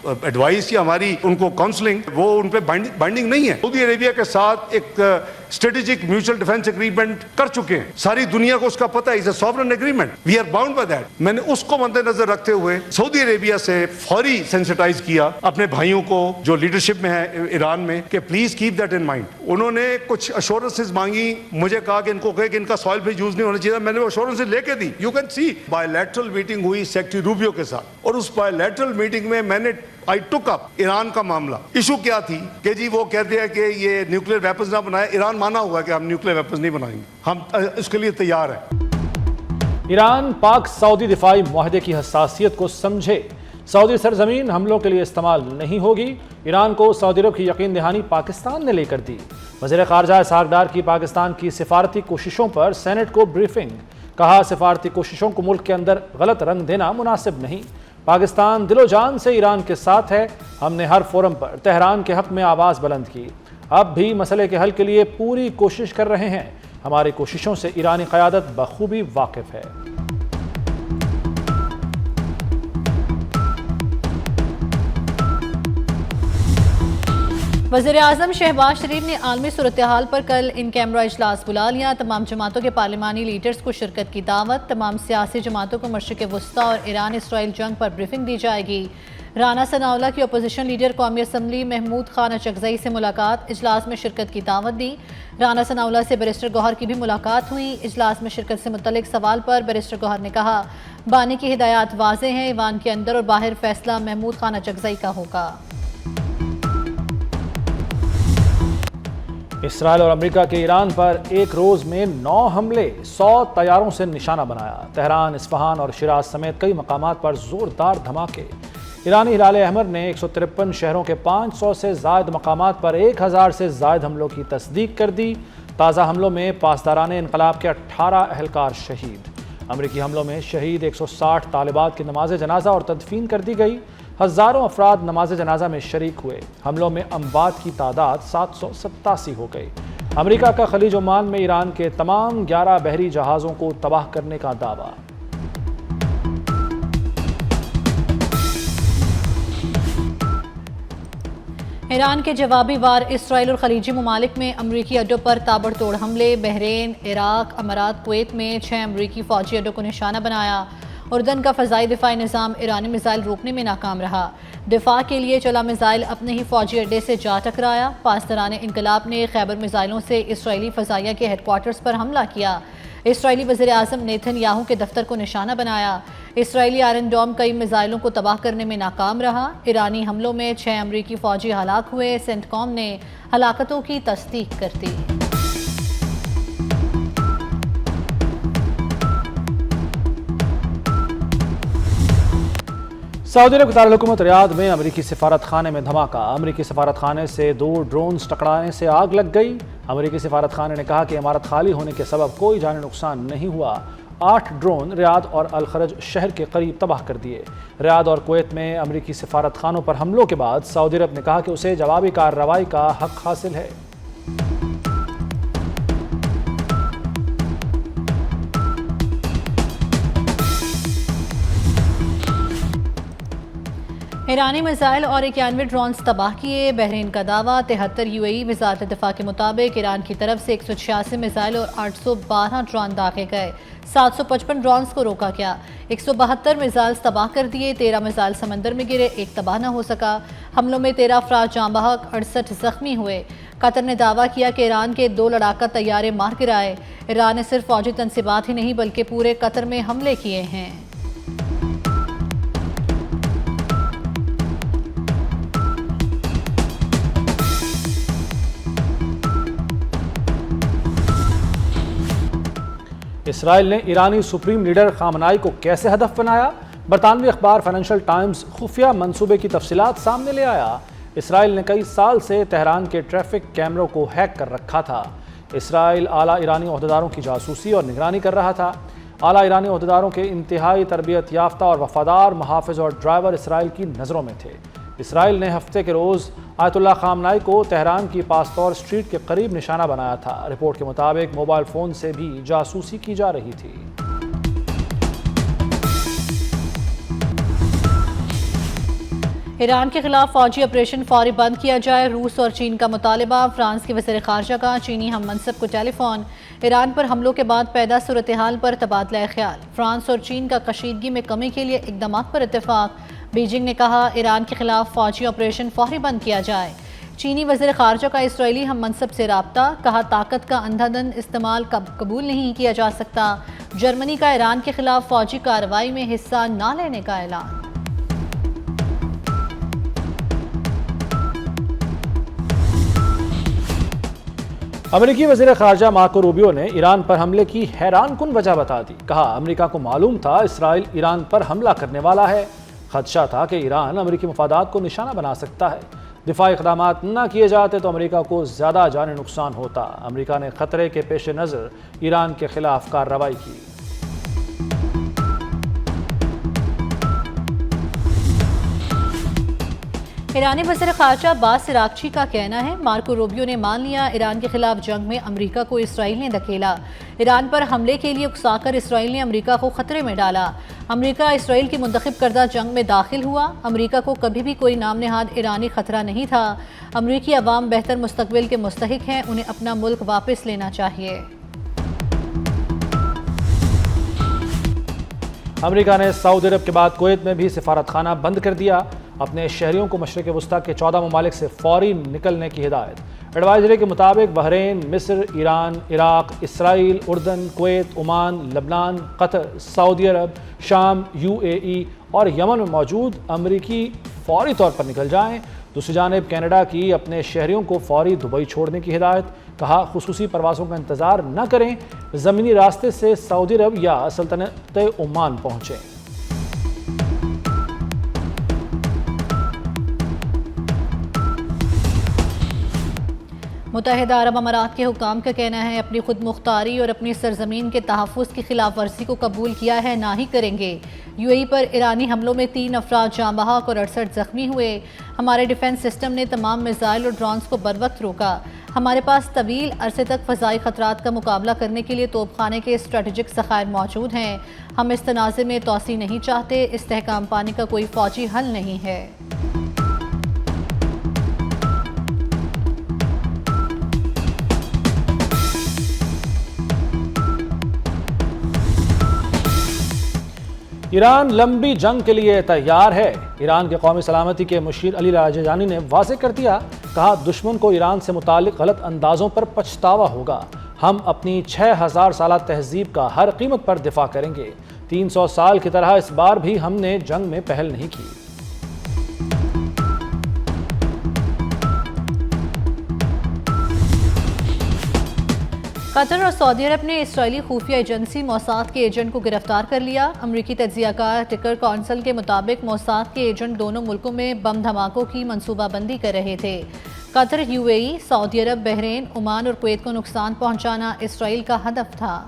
Advice یا ہماری ان کو کاؤنسلنگ وہ ان پہ بائنڈنگ نہیں ہے. سعودی عربیہ کے ساتھ ایک اسٹریٹجک میوچل ڈیفینس اگریمنٹ کر چکے ہیں, ساری دنیا کو اس کا پتہ ہے, is a sovereign agreement, we are bound by that. میں نے اس کو مد نظر رکھتے ہوئے سعودی عربیہ سے فوری سینسٹائز کیا اپنے بھائیوں کو جو لیڈرشپ میں ہے ایران میں کہ please keep that in mind. انہوں نے کچھ ایشورنسز مانگی, مجھے کہا کہ ان کو کہے کہ ان کا سوائل پہ یوز نہیں ہونا چاہیے. میں نے وہ ایشورنسز لے کے دی. You can see bilateral meeting ہوئی سیکٹری روبیو کے ساتھ, اور اس بائی لیٹرل میٹنگ میں نے I took up ایران کا معاملہ. ایشو کیا تھی کہ جی وہ کہتے ہیں کہ یہ نیوکلیر ویپنز نہ بنائے. ایران مانا ہوا ہے کہ ہم نیوکلیر ویپنز نہیں بنائیں گے, ہم اس کے لیے تیار ہیں. ایران پاک سعودی دفاعی معاہدے کی حساسیت کو سمجھے, سعودی سرزمین حملوں کے لیے استعمال نہیں ہوگی. ایران کو سعودی عرب کی یقین دہانی پاکستان نے لے کر دی. وزیر خارجہ اسحاق ڈار کی پاکستان کی سفارتی کوششوں پر سینٹ کو بریفنگ. کہا سفارتی کوششوں کو ملک کے اندر غلط رنگ دینا مناسب نہیں. پاکستان دل و جان سے ایران کے ساتھ ہے. ہم نے ہر فورم پر تہران کے حق میں آواز بلند کی. اب بھی مسئلے کے حل کے لیے پوری کوشش کر رہے ہیں. ہماری کوششوں سے ایرانی قیادت بخوبی واقف ہے. وزیر اعظم شہباز شریف نے عالمی صورتحال پر کل ان کیمرہ اجلاس بلا لیا. تمام جماعتوں کے پارلیمانی لیڈرز کو شرکت کی دعوت. تمام سیاسی جماعتوں کو مشرق وسطی اور ایران اسرائیل جنگ پر بریفنگ دی جائے گی. رانا ثناءاللہ کی اپوزیشن لیڈر قومی اسمبلی محمود خان اچکزئی سے ملاقات, اجلاس میں شرکت کی دعوت دی. رانا ثناءاللہ سے بیرسٹر گوہر کی بھی ملاقات ہوئی. اجلاس میں شرکت سے متعلق سوال پر بیرسٹر گوہر نے کہا بانی کی ہدایات واضح ہیں, ایوان کے اندر اور باہر فیصلہ محمود خان اچکزئی کا ہوگا. اسرائیل اور امریکہ کے ایران پر ایک روز میں 9 حملے, 100 طیاروں سے نشانہ بنایا. تہران, اصفہان اور شیراز سمیت کئی مقامات پر زوردار دھماکے. ایرانی ہلال احمر نے 153 شہروں کے 500 سے زائد مقامات پر 1000 سے زائد حملوں کی تصدیق کر دی. تازہ حملوں میں پاسداران انقلاب کے 18 اہلکار شہید. امریکی حملوں میں شہید 160 طالبات کی نماز جنازہ اور تدفین کر دی گئی. ہزاروں افراد نماز جنازہ میں شریک ہوئے. حملوں میں اموات کی تعداد 787 ہو گئی. امریکہ کا خلیج عمان میں ایران کے تمام 11 بحری جہازوں کو تباہ کرنے کا دعویٰ. ایران کے جوابی وار اسرائیل اور خلیجی ممالک میں امریکی اڈوں پر تابڑ توڑ حملے. بحرین, عراق, امارات, کویت میں 6 امریکی فوجی اڈوں کو نشانہ بنایا. اردن کا فضائی دفاعی نظام ایرانی میزائل روکنے میں ناکام رہا. دفاع کے لیے چلا میزائل اپنے ہی فوجی اڈے سے جا ٹکرایا. پاسداران انقلاب نے خیبر میزائلوں سے اسرائیلی فضائیہ کے ہیڈ کوارٹرز پر حملہ کیا. اسرائیلی وزیر اعظم نیتن یاہو کے دفتر کو نشانہ بنایا. اسرائیلی آئرن ڈوم کئی میزائلوں کو تباہ کرنے میں ناکام رہا. ایرانی حملوں میں 6 امریکی فوجی ہلاک ہوئے. سینٹ کام نے ہلاکتوں کی تصدیق کر دی. سعودی عرب کے دارالحکومت ریاض میں امریکی سفارت خانے میں دھماکہ. امریکی سفارت خانے سے 2 ڈرونز ٹکرانے سے آگ لگ گئی. امریکی سفارت خانے نے کہا کہ عمارت خالی ہونے کے سبب کوئی جانی نقصان نہیں ہوا. 8 ڈرون ریاض اور الخرج شہر کے قریب تباہ کر دیے. ریاض اور کویت میں امریکی سفارت خانوں پر حملوں کے بعد سعودی عرب نے کہا کہ اسے جوابی کارروائی کا حق حاصل ہے. ایرانی میزائل اور 91 ڈرونز تباہ کیے. بحرین کا دعویٰ. 73 UAE. وزارت دفاع کے مطابق ایران کی طرف سے 186 میزائل اور 812 ڈرون داغے گئے. 755 ڈرونز کو روکا گیا. 172 میزائل تباہ کر دیے. 13 میزائل سمندر میں گرے, 1 تباہ نہ ہو سکا. حملوں میں 13 افراد جاں بحق, 68 زخمی ہوئے. قطر نے دعویٰ کیا کہ ایران کے 2 لڑاکا طیارے مار گرائے. ایران نے صرف فوجی تنصیبات ہی نہیں بلکہ پورے قطر میں حملے کیے ہیں. اسرائیل نے ایرانی سپریم لیڈر خامنائی کو کیسے ہدف بنایا؟ برطانوی اخبار فائنینشل ٹائمز خفیہ منصوبے کی تفصیلات سامنے لے آیا. اسرائیل نے کئی سال سے تہران کے ٹریفک کیمروں کو ہیک کر رکھا تھا. اسرائیل اعلیٰ ایرانی عہدیداروں کی جاسوسی اور نگرانی کر رہا تھا. اعلیٰ ایرانی عہدیداروں کے انتہائی تربیت یافتہ اور وفادار محافظ اور ڈرائیور اسرائیل کی نظروں میں تھے. اسرائیل نے ہفتے کے روز آیت اللہ خامنائی کو تہران کی پاستور اسٹریٹ کے قریب نشانہ بنایا تھا. رپورٹ کے مطابق موبائل فون سے بھی جاسوسی کی جا رہی تھی. ایران کے خلاف فوجی آپریشن فوری بند کیا جائے، روس اور چین کا مطالبہ۔ فرانس کے وزیر خارجہ کا چینی ہم منصب کو ٹیلی فون۔ ایران پر حملوں کے بعد پیدا صورتحال پر تبادلہ خیال۔ فرانس اور چین کا کشیدگی میں کمی کے لیے اقدامات پر اتفاق۔ بیجنگ نے کہا ایران کے خلاف فوجی آپریشن فوری بند کیا جائے۔ چینی وزیر خارجہ کا اسرائیلی ہم منصب سے رابطہ، کہا طاقت کا اندھا دھند استعمال قبول نہیں کیا جا سکتا۔ جرمنی کا ایران کے خلاف فوجی کارروائی میں حصہ نہ لینے کا اعلان۔ امریکی وزیر خارجہ مارکو روبیو نے ایران پر حملے کی حیران کن وجہ بتا دی۔ کہا امریکہ کو معلوم تھا اسرائیل ایران پر حملہ کرنے والا ہے۔ خدشہ تھا کہ ایران امریکی مفادات کو نشانہ بنا سکتا ہے۔ دفاعی اقدامات نہ کیے جاتے تو امریکہ کو زیادہ جانی نقصان ہوتا۔ امریکہ نے خطرے کے پیش نظر ایران کے خلاف کارروائی کی۔ ایرانی وزیر خارجہ عباس عراقچی کا کہنا ہے مارکو روبیو نے مان لیا ایران کے خلاف جنگ میں امریکہ کو اسرائیل نے دھکیلا۔ ایران پر حملے کے لیے اکسا کر اسرائیل نے امریکہ کو خطرے میں ڈالا۔ امریکہ اسرائیل کی منتخب کردہ جنگ میں داخل ہوا۔ امریکہ کو کبھی بھی کوئی نام نہاد ایرانی خطرہ نہیں تھا۔ امریکی عوام بہتر مستقبل کے مستحق ہیں، انہیں اپنا ملک واپس لینا چاہیے۔ امریکہ نے سعودی عرب کے بعد کویت میں بھی سفارت خانہ بند کر دیا۔ اپنے شہریوں کو مشرق وسطیٰ کے 14 ممالک سے فوری نکلنے کی ہدایت۔ ایڈوائزری کے مطابق بحرین، مصر، ایران، عراق، اسرائیل، اردن، کویت، عمان، لبنان، قطر، سعودی عرب، شام، UAE اور یمن میں موجود امریکی فوری طور پر نکل جائیں۔ دوسری جانب کینیڈا کی اپنے شہریوں کو فوری دبئی چھوڑنے کی ہدایت۔ کہا خصوصی پروازوں کا انتظار نہ کریں، زمینی راستے سے سعودی عرب یا سلطنت عمان پہنچیں۔ متحدہ عرب امارات کے حکام کا کہنا ہے اپنی خود مختاری اور اپنی سرزمین کے تحفظ کی خلاف ورزی کو قبول کیا ہے، نہ ہی کریں گے۔ UAE پر ایرانی حملوں میں 3 افراد جاں بحق اور 68 زخمی ہوئے۔ ہمارے ڈیفنس سسٹم نے تمام میزائل اور ڈرونز کو بروقت روکا۔ ہمارے پاس طویل عرصے تک فضائی خطرات کا مقابلہ کرنے کے لیے توپ خانے کے اسٹریٹجک ذخائر موجود ہیں۔ ہم اس تنازع میں توسیع نہیں چاہتے۔ استحکام پانے کا کوئی فوجی حل نہیں ہے۔ ایران لمبی جنگ کے لیے تیار ہے۔ ایران کے قومی سلامتی کے مشیر علی لاریجانی نے واضح کر دیا۔ کہا دشمن کو ایران سے متعلق غلط اندازوں پر پچھتاوا ہوگا۔ ہم اپنی 6000 سالہ تہذیب کا ہر قیمت پر دفاع کریں گے۔ 300 سال کی طرح اس بار بھی ہم نے جنگ میں پہل نہیں کی۔ قطر اور سعودی عرب نے اسرائیلی خفیہ ایجنسی موساد کے ایجنٹ کو گرفتار کر لیا۔ امریکی تجزیہ کار ٹکر کونسل کے مطابق موساد کے ایجنٹ دونوں ملکوں میں بم دھماکوں کی منصوبہ بندی کر رہے تھے۔ قطر، UAE، سعودی عرب، بحرین، عمان اور کویت کو نقصان پہنچانا اسرائیل کا ہدف تھا۔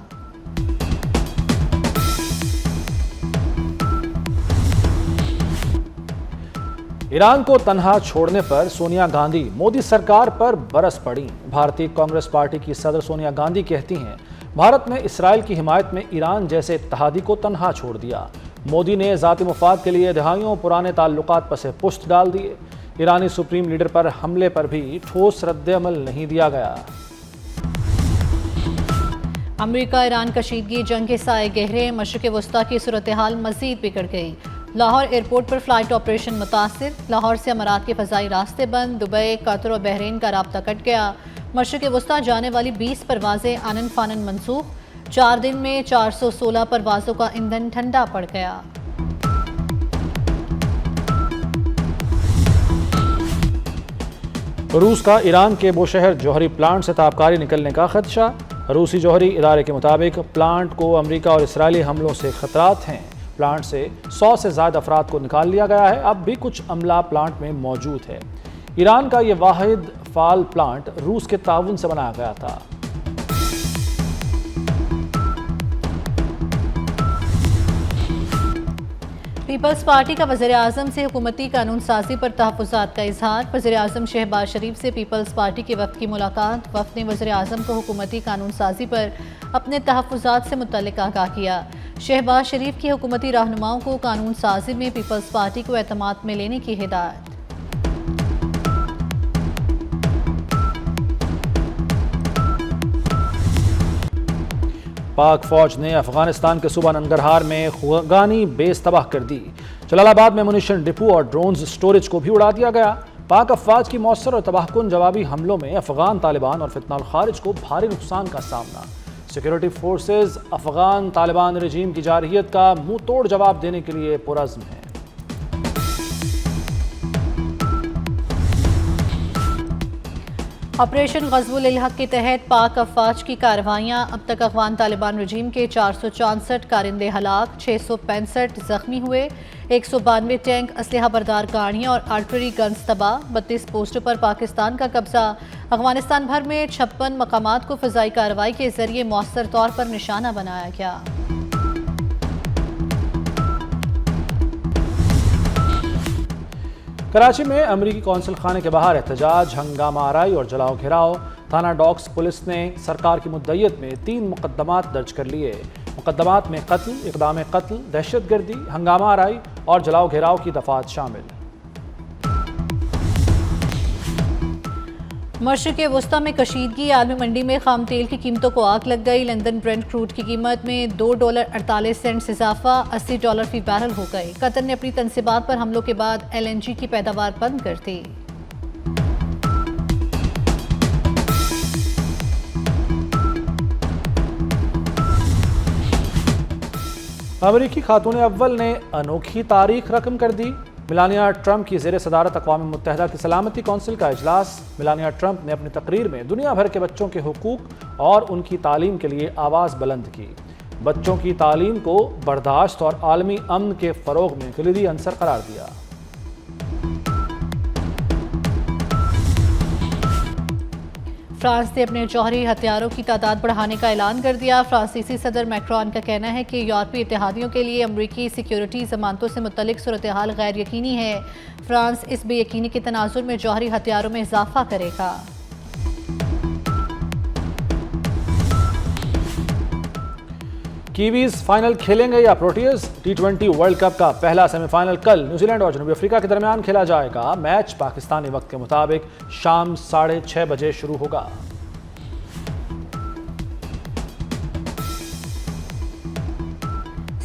ایران کو تنہا چھوڑنے پر سونیا گاندھی مودی سرکار پر برس پڑیں۔ بھارتی کانگریس پارٹی کی صدر سونیا گاندھی کہتی ہیں بھارت نے اسرائیل کی حمایت میں ایران جیسے اتحادی کو تنہا چھوڑ دیا۔ مودی نے ذاتی مفاد کے لیے دہائیوں پرانے تعلقات پس پشت ڈال دیے۔ ایرانی سپریم لیڈر پر حملے پر بھی ٹھوس رد عمل نہیں دیا گیا۔ امریکہ ایران کشیدگی جنگ کے سائے گہرے، مشرق وسطیٰ کی صورتحال مزید بگڑ گئی۔ لاہور ایئرپورٹ پر فلائٹ آپریشن متاثر، لاہور سے امارات کے فضائی راستے بند، دبئی، قطر اور بحرین کا رابطہ کٹ گیا۔ مشرق وسطیٰ جانے والی 20 پروازیں آنن فانن منسوخ، 4 دن میں 416 پروازوں کا ایندھن ٹھنڈا پڑ گیا۔ روس کا ایران کے بوشہر جوہری پلانٹ سے تابکاری نکلنے کا خدشہ۔ روسی جوہری ادارے کے مطابق پلانٹ کو امریکہ اور اسرائیلی حملوں سے خطرات ہیں۔ پلانٹ سے 100 سے زائد افراد کو نکال لیا گیا ہے، اب بھی کچھ عملہ پلانٹ میں موجود ہے۔ ایران کا یہ واحد فعال پلانٹ روس کے تعاون سے بنایا گیا تھا۔ پیپلز پارٹی کا وزیر اعظم سے حکومتی قانون سازی پر تحفظات کا اظہار۔ وزیر اعظم شہباز شریف سے پیپلز پارٹی کے وفد کی ملاقات۔ وفد نے وزیر اعظم کو حکومتی قانون سازی پر اپنے تحفظات سے متعلق آگاہ کیا۔ شہباز شریف کی حکومتی رہنماؤں کو قانون سازی میں پیپلز پارٹی کو اعتماد میں لینے کی ہدایت۔ پاک فوج نے افغانستان کے صوبہ ننگرہار میں خوگانی بیس تباہ کر دی۔ جلال آباد میں منیشن ڈپو اور ڈرونز سٹوریج کو بھی اڑا دیا گیا۔ پاک افواج کی مؤثر اور تباہ کن جوابی حملوں میں افغان طالبان اور فتنہ الخارج کو بھاری نقصان کا سامنا۔ سیکورٹی فورسز افغان طالبان رجیم کی جارحیت کا منہ توڑ جواب دینے کے لیے پرعزم ہیں۔ آپریشن غزو الحق کے تحت پاک افواج کی کارروائیاں، اب تک افغان طالبان رجیم کے 464 کارندے ہلاک، 665 زخمی ہوئے، 192 ٹینک، اسلحہ بردار گاڑیاں اور آرٹلری گنز تباہ، 32 پوسٹوں پر پاکستان کا قبضہ۔ افغانستان بھر میں 56 مقامات کو فضائی کارروائی کے ذریعے مؤثر طور پر نشانہ بنایا گیا۔ کراچی میں امریکی قونصل خانے کے باہر احتجاج، ہنگامہ آرائی اور جلاؤ گھیراؤ۔ تھانہ ڈاکس پولیس نے سرکار کی مدعیت میں 3 مقدمات درج کر لیے۔ مقدمات میں قتل، اقدام قتل، دہشت گردی، ہنگامہ آرائی اور جلاؤ گھیراؤ کی دفعات شامل۔ مشرق وسطی میں کشیدگی، عالمی منڈی میں خام تیل کی قیمتوں کو آگ لگ گئی۔ لندن برنٹ کروڈ کی قیمت میں $2.48 اضافہ، $80 فی بیرل ہو گئے۔ قطر نے اپنی تنصیبات پر حملوں کے بعد LNG کی پیداوار بند کر دی۔ امریکی خاتون اول نے انوکھی تاریخ رقم کر دی۔ میلانیا ٹرمپ کی زیر صدارت اقوام متحدہ کی سلامتی کونسل کا اجلاس۔ میلانیا ٹرمپ نے اپنی تقریر میں دنیا بھر کے بچوں کے حقوق اور ان کی تعلیم کے لیے آواز بلند کی۔ بچوں کی تعلیم کو برداشت اور عالمی امن کے فروغ میں کلیدی عنصر قرار دیا۔ فرانس نے اپنے جوہری ہتھیاروں کی تعداد بڑھانے کا اعلان کر دیا۔ فرانسیسی صدر میکرون کا کہنا ہے کہ یورپی اتحادیوں کے لیے امریکی سیکیورٹی ضمانتوں سے متعلق صورتحال غیر یقینی ہے۔ فرانس اس بے یقینی کے تناظر میں جوہری ہتھیاروں میں اضافہ کرے گا۔ کیویز فائنل کھیلیں گے یا پروٹیئرز؟ T20 ورلڈ کپ کا پہلا سیمی فائنل کل نیوزی لینڈ اور جنوبی افریقہ کے درمیان کھیلا جائے گا۔ میچ پاکستانی وقت کے مطابق شام 6:30 بجے شروع ہوگا۔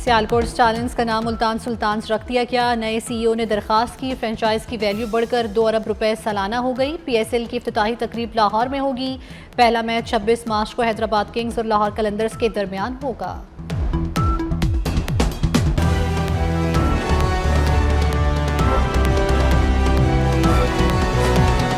سیالکوٹ سٹالنز کا نام ملتان سلطانز رکھ دیا گیا۔ نئے CEO نے درخواست کی، فرنچائز کی ویلیو بڑھ کر 2 ارب روپے سالانہ ہو گئی۔ PSL کی افتتاحی تقریب لاہور میں ہوگی۔ پہلا میچ 26 مارچ کو حیدرآباد کنگز اور لاہور قلندرز کے درمیان ہوگا۔